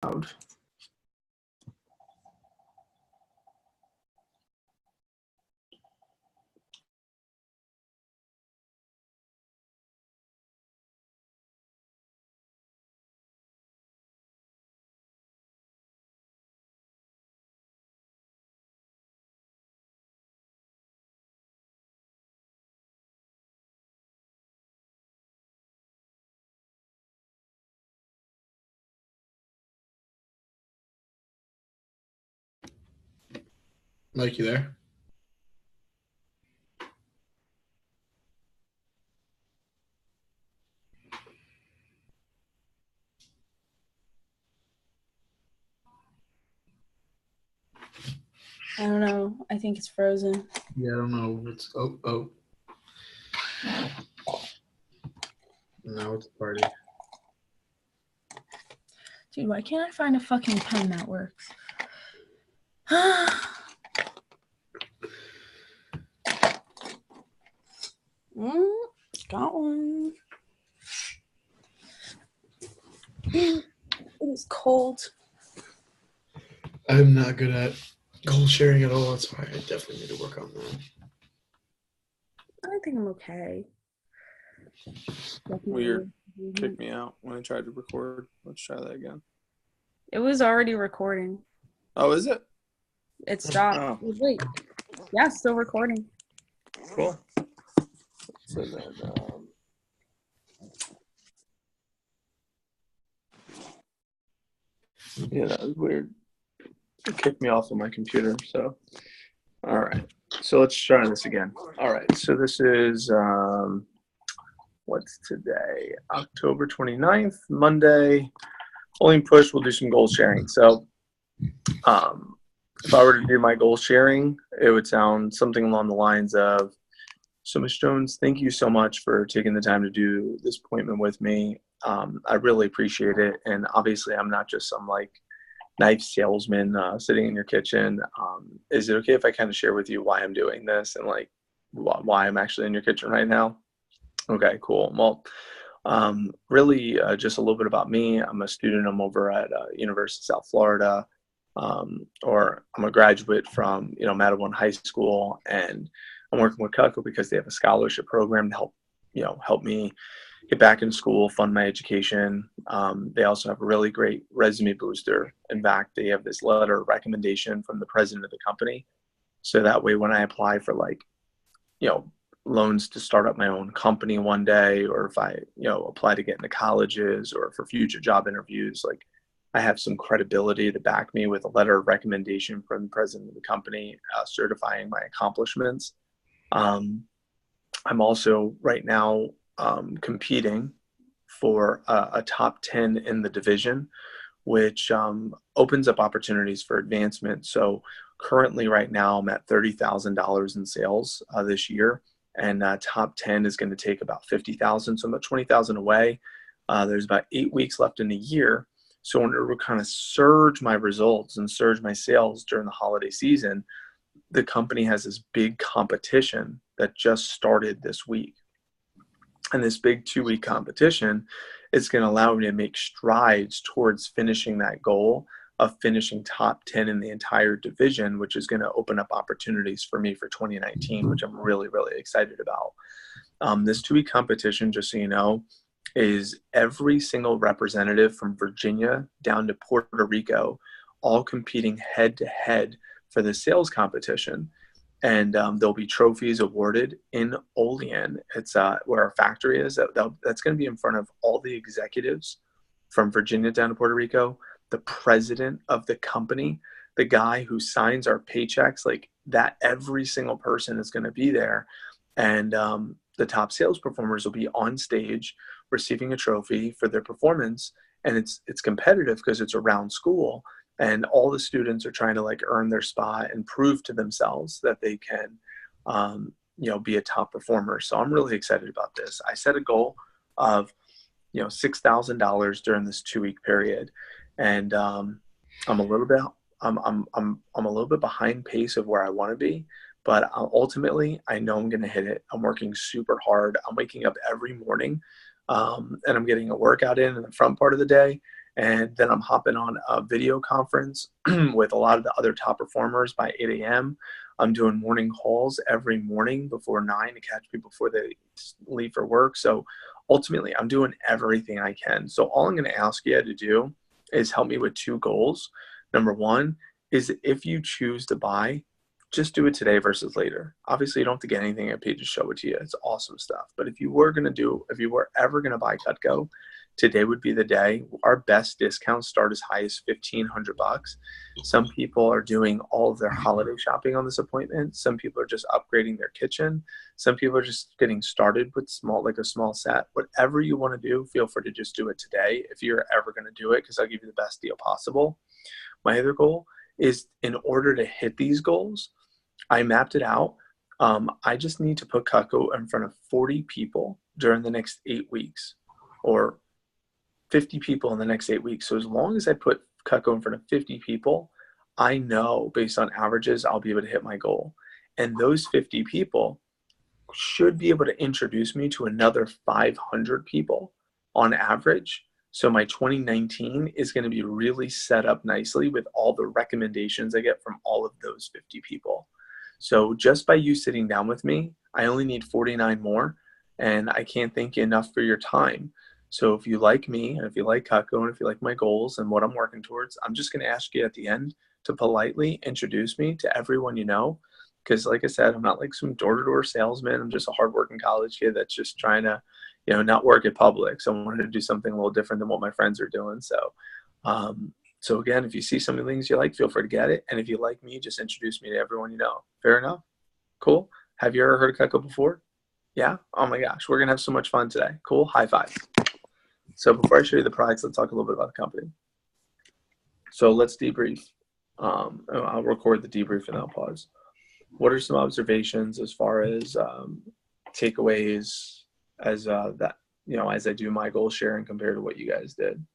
loud. Mike, you there? I don't know. I think it's frozen. Yeah, I don't know. It's oh. Now it's a party. Dude, why can't I find a fucking pen that works? Got one. It is cold. I'm not good at goal sharing at all. That's why I definitely need to work on that. I think I'm okay. Weird. Kicked me out when I tried to record. Let's try that again. It was already recording. Oh, is it? It stopped. Oh. Wait. Yeah, still recording. Cool. So then, yeah, that was weird. It kicked me off of my computer. So, all right. So let's try this again. All right. So this is, what's today? October 29th, Monday. Olean Push, we'll do some goal sharing. So if I were to do my goal sharing, it would sound something along the lines of, so Ms. Jones, thank you so much for taking the time to do this appointment with me. I really appreciate it. And obviously I'm not just some like knife salesman sitting in your kitchen. Is it okay if I kind of share with you why I'm doing this and like why I'm actually in your kitchen right now? Okay, cool. Well, really just a little bit about me. I'm a student. I'm over at University of South Florida, or I'm a graduate from, Matawan High School, and I'm working with Cutco because they have a scholarship program to help me get back in school, fund my education. They also have a really great resume booster. In fact, they have this letter of recommendation from the president of the company. So that way, when I apply for loans to start up my own company one day, or if I, apply to get into colleges or for future job interviews, like I have some credibility to back me with a letter of recommendation from the president of the company, certifying my accomplishments. I'm also right now competing for a top 10 in the division, which opens up opportunities for advancement. So currently right now I'm at $30,000 in sales this year, and top 10 is going to take about 50,000. So I'm about 20,000 away. There's about 8 weeks left in the year. So in order to kind of surge my results and surge my sales during the holiday season, the company has this big competition that just started this week. And this big 2-week competition is going to allow me to make strides towards finishing that goal of finishing top 10 in the entire division, which is going to open up opportunities for me for 2019, which I'm really, really excited about. This 2-week competition, just so you know, is every single representative from Virginia down to Puerto Rico, all competing head to head for the sales competition. And there'll be trophies awarded in Olean. It's where our factory is. That's going to be in front of all the executives from Virginia down to Puerto Rico, the president of the company, the guy who signs our paychecks, like that. Every single person is going to be there. And the top sales performers will be on stage receiving a trophy for their performance. And it's competitive because it's around school. And all the students are trying to earn their spot and prove to themselves that they can, be a top performer. So I'm really excited about this. I set a goal of, $6,000 during this 2-week period, and I'm a little bit, I'm a little bit behind pace of where I want to be, but ultimately I know I'm going to hit it. I'm working super hard. I'm waking up every morning, and I'm getting a workout in the front part of the day. And then I'm hopping on a video conference with a lot of the other top performers by 8 a.m. I'm doing morning calls every morning before 9 to catch people before they leave for work. So ultimately, I'm doing everything I can. So all I'm going to ask you to do is help me with 2 goals. Number 1 is if you choose to buy, just do it today versus later. Obviously, you don't have to get anything I paid to show it to you. It's awesome stuff. But if you were ever going to buy Cutco, today would be the day. Our best discounts start as high as $1,500. Some people are doing all of their holiday shopping on this appointment. Some people are just upgrading their kitchen. Some people are just getting started with a small set. Whatever you want to do, feel free to just do it today if you're ever going to do it, because I'll give you the best deal possible. My other goal is, in order to hit these goals, I mapped it out. I just need to put Cutco in front of 40 people during the next 8 weeks, or 50 people in the next 8 weeks. So as long as I put Cutco in front of 50 people, I know based on averages, I'll be able to hit my goal. And those 50 people should be able to introduce me to another 500 people on average. So my 2019 is going to be really set up nicely with all the recommendations I get from all of those 50 people. So just by you sitting down with me, I only need 49 more, and I can't thank you enough for your time. So if you like me, and if you like Cutco, and if you like my goals and what I'm working towards, I'm just going to ask you at the end to politely introduce me to everyone you know. Because like I said, I'm not like some door-to-door salesman. I'm just a hardworking college kid that's just trying to, not work at Publix. So I wanted to do something a little different than what my friends are doing. So again, if you see some of the things you like, feel free to get it. And if you like me, just introduce me to everyone you know. Fair enough? Cool. Have you ever heard of Cutco before? Yeah? Oh my gosh, we're going to have so much fun today. Cool. High five. So before I show you the products, let's talk a little bit about the company. So let's debrief. I'll record the debrief and I'll pause. What are some observations as far as takeaways as as I do my goal sharing compared to what you guys did?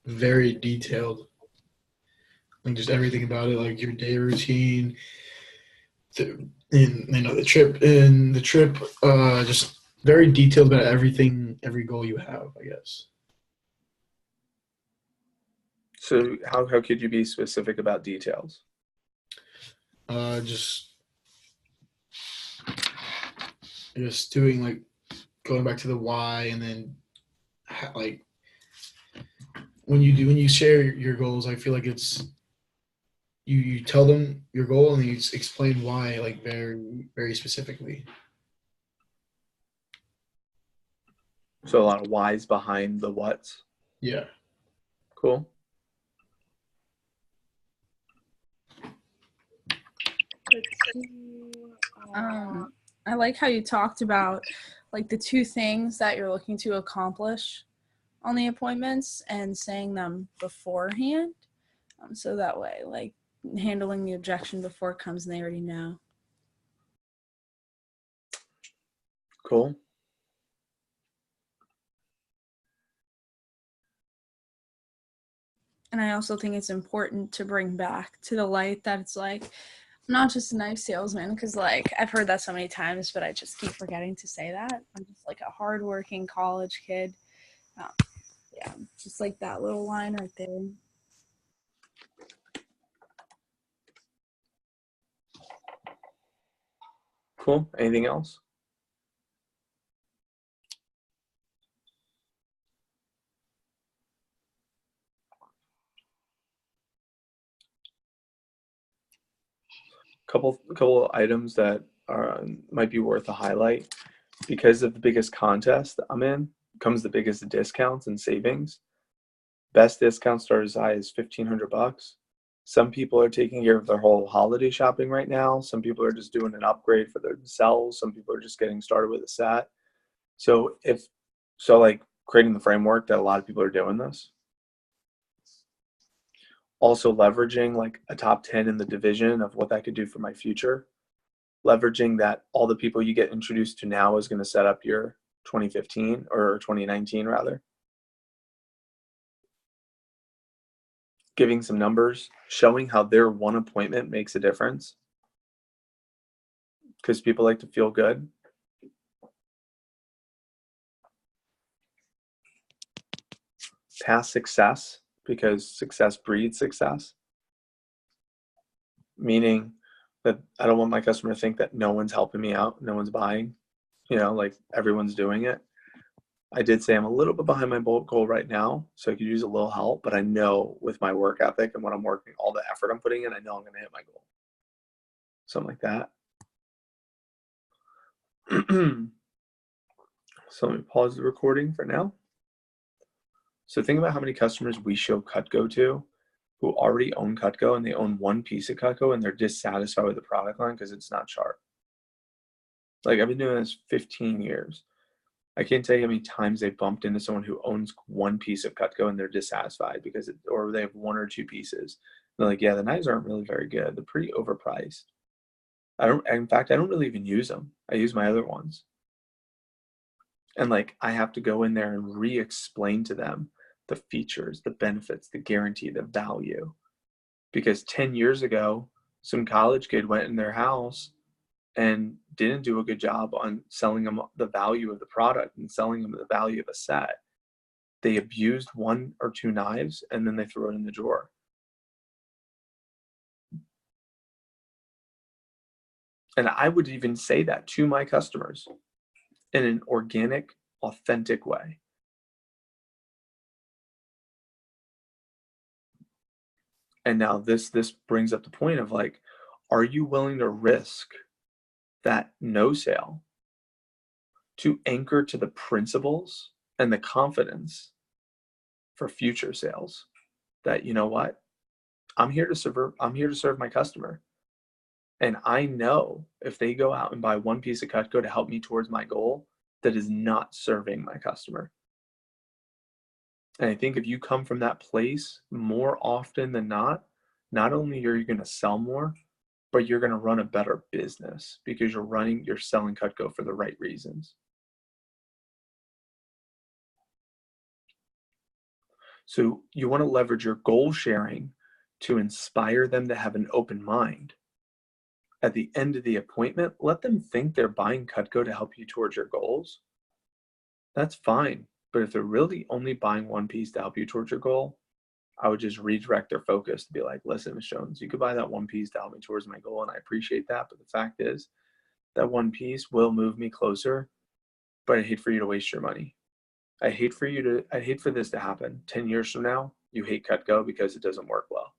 Very detailed. Like just everything about it, like your day routine, the trip, just very detailed about everything, every goal you have, I guess. So how could you be specific about details? Just doing, like, going back to the why, and then like when you share your goals, I feel like it's you tell them your goal and you explain why, like, very, very specifically. So a lot of whys behind the whats. Yeah. Cool. I like how you talked about like the 2 things that you're looking to accomplish on the appointments and saying them beforehand. So that way, like, handling the objection before it comes and they already know. Cool. And I also think it's important to bring back to the light that it's like, I'm not just a nice salesman, because like I've heard that so many times, but I just keep forgetting to say that. I'm just like a hardworking college kid. Yeah, just like that little line right there. Cool. Anything else? Couple items that might be worth a highlight. Because of the biggest contest I'm in comes the biggest discounts and savings. Best discounts start as high as $1,500. Some people are taking care of their whole holiday shopping right now. Some people are just doing an upgrade for themselves. Some people are just getting started with a set. So like creating the framework that a lot of people are doing this. Also leveraging like a top 10 in the division of what that could do for my future. Leveraging that all the people you get introduced to now is going to set up your 2015 or 2019 rather. Giving some numbers, showing how their one appointment makes a difference, because people like to feel good. past success, because success breeds success. Meaning that I don't want my customer to think that no one's helping me out, no one's buying, like everyone's doing it. I did say I'm a little bit behind my goal right now, so I could use a little help, but I know with my work ethic and what I'm working, all the effort I'm putting in, I know I'm going to hit my goal. Something like that. So let me pause the recording for now. So think about how many customers we show Cutco to who already own Cutco, and they own one piece of Cutco and they're dissatisfied with the product line because it's not sharp. Like, I've been doing this 15 years. I can't tell you how many times they bumped into someone who owns one piece of Cutco and they're dissatisfied because or they have one or two pieces. They're like, yeah, the knives aren't really very good. They're pretty overpriced. In fact, I don't really even use them. I use my other ones. And like, I have to go in there and re-explain to them the features, the benefits, the guarantee, the value. Because 10 years ago, some college kid went in their house and didn't do a good job on selling them the value of the product and selling them the value of a set. They abused one or two knives and then they threw it in the drawer. And I would even say that to my customers in an organic, authentic way. And now this brings up the point of like, are you willing to risk that no sale to anchor to the principles and the confidence for future sales that, you know what, I'm here to serve my customer. And I know if they go out and buy one piece of Cutco to help me towards my goal, that is not serving my customer. And I think if you come from that place more often than not only are you going to sell more, but you're going to run a better business because you're selling Cutco for the right reasons. So you want to leverage your goal sharing to inspire them to have an open mind. At the end of the appointment, let them think they're buying Cutco to help you towards your goals. That's fine. But if they're really only buying one piece to help you towards your goal, I would just redirect their focus to be like, listen, Ms. Jones, you could buy that one piece to help me towards my goal, and I appreciate that. But the fact is, that one piece will move me closer, but I hate for you to waste your money. I hate for this to happen 10 years from now. You hate Cutco because it doesn't work well.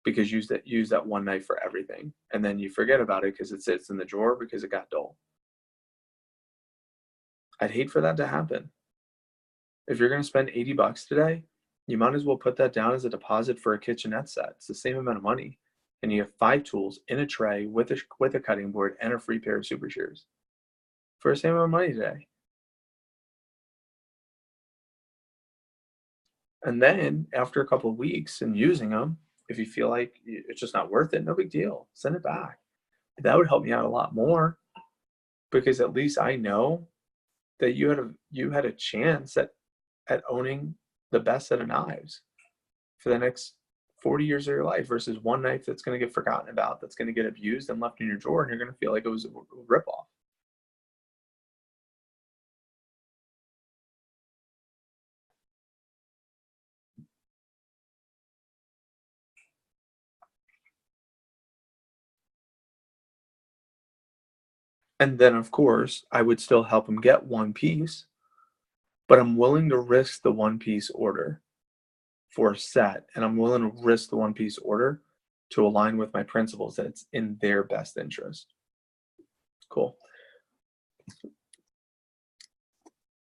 Because use that one knife for everything. And then you forget about it because it sits in the drawer because it got dull. I'd hate for that to happen. If you're going to spend $80 today, you might as well put that down as a deposit for a kitchenette set. It's the same amount of money. And you have 5 tools in a tray with a cutting board and a free pair of super shears for the same amount of money today. And then after a couple of weeks and using them, if you feel like it's just not worth it, no big deal. Send it back. That would help me out a lot more because at least I know that you had a chance at owning the best set of knives for the next 40 years of your life versus one knife that's going to get forgotten about, that's going to get abused and left in your drawer, and you're going to feel like it was a ripoff. And then, of course, I would still help them get one piece, but I'm willing to risk the one piece order for a set, and I'm willing to risk the one piece order to align with my principles that it's in their best interest. Cool.